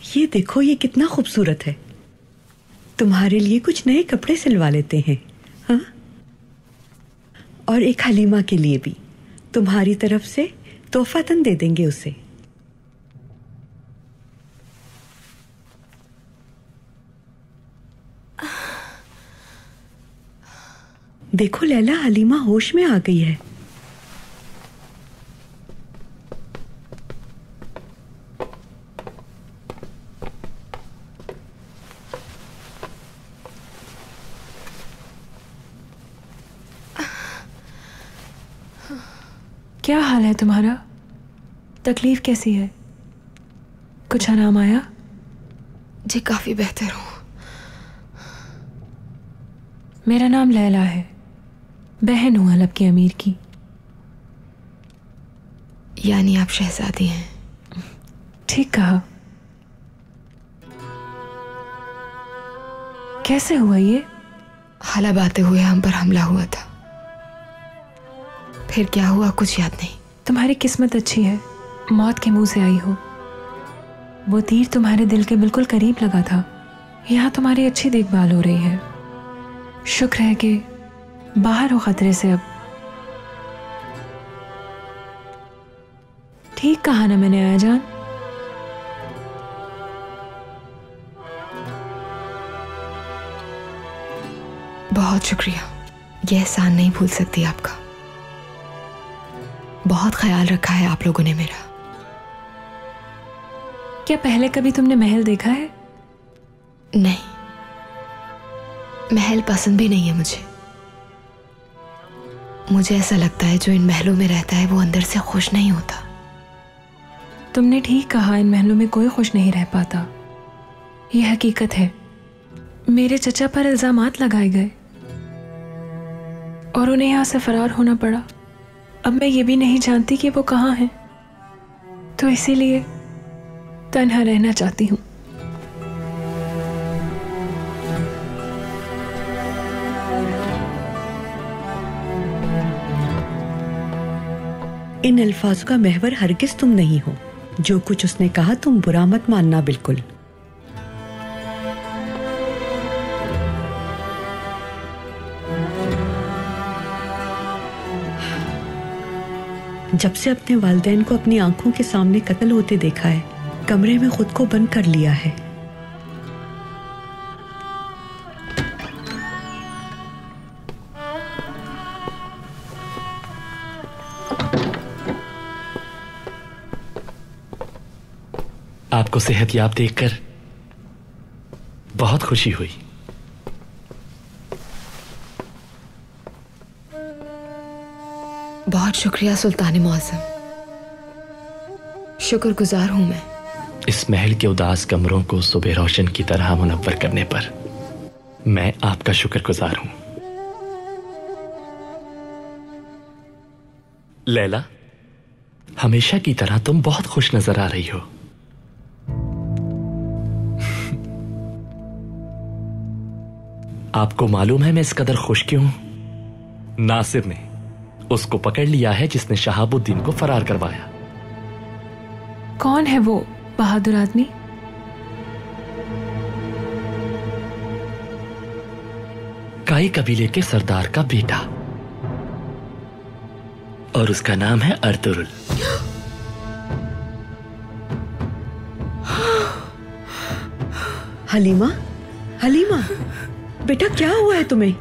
ये देखो, ये कितना खूबसूरत है। तुम्हारे लिए कुछ नए कपड़े सिलवा लेते हैं। हाँ, और एक हलीमा के लिए भी तुम्हारी तरफ से तोहफातन दे देंगे उसे। देखो लैला, हलीमा होश में आ गई है। क्या हाल है तुम्हारा? तकलीफ कैसी है? कुछ आराम आया? जी काफी बेहतर हूं। मेरा नाम लैला है, बहन हूं हलब के अमीर की। यानी आप शहजादी हैं? ठीक कहा। कैसे हुआ ये? हलब आते हुए हम पर हमला हुआ था। फिर क्या हुआ कुछ याद नहीं। तुम्हारी किस्मत अच्छी है, मौत के मुंह से आई हो। वो तीर तुम्हारे दिल के बिल्कुल करीब लगा था। यहाँ तुम्हारी अच्छी देखभाल हो रही है। शुक्र है कि बाहर हो खतरे से अब। ठीक कहा ना मैंने आया जान? बहुत शुक्रिया, यह एहसान नहीं भूल सकती आपका। बहुत ख्याल रखा है आप लोगों ने मेरा। क्या पहले कभी तुमने महल देखा है? नहीं, महल पसंद भी नहीं है मुझे। मुझे ऐसा लगता है जो इन महलों में रहता है वो अंदर से खुश नहीं होता। तुमने ठीक कहा, इन महलों में कोई खुश नहीं रह पाता। यह हकीकत है। मेरे चचा पर इल्जामात लगाए गए और उन्हें यहां से फरार होना पड़ा। अब मैं ये भी नहीं जानती कि वो कहाँ हैं, तो इसीलिए तन्हा रहना चाहती हूँ। इन अल्फाजों का महवर हरगिज तुम नहीं हो। जो कुछ उसने कहा तुम बुरा मत मानना बिल्कुल। जब से अपने वालिदैन को अपनी आंखों के सामने कत्ल होते देखा है, कमरे में खुद को बंद कर लिया है। आपको सेहतयाब देखकर बहुत खुशी हुई। बहुत शुक्रिया सुल्तान मुअज़्ज़म, शुक्रगुजार हूं मैं। इस महल के उदास कमरों को सुबह रोशन की तरह मुनव्वर करने पर मैं आपका शुक्रगुजार हूं। लैला, हमेशा की तरह तुम बहुत खुश नजर आ रही हो। आपको मालूम है मैं इस कदर खुश क्यों हूं? नासिर ने उसको पकड़ लिया है जिसने शहाबुद्दीन को फरार करवाया। कौन है वो बहादुर आदमी? काई कबीले के सरदार का बेटा, और उसका नाम है अर्तुरुल। हलीमा, हलीमा बेटा क्या हुआ है तुम्हें?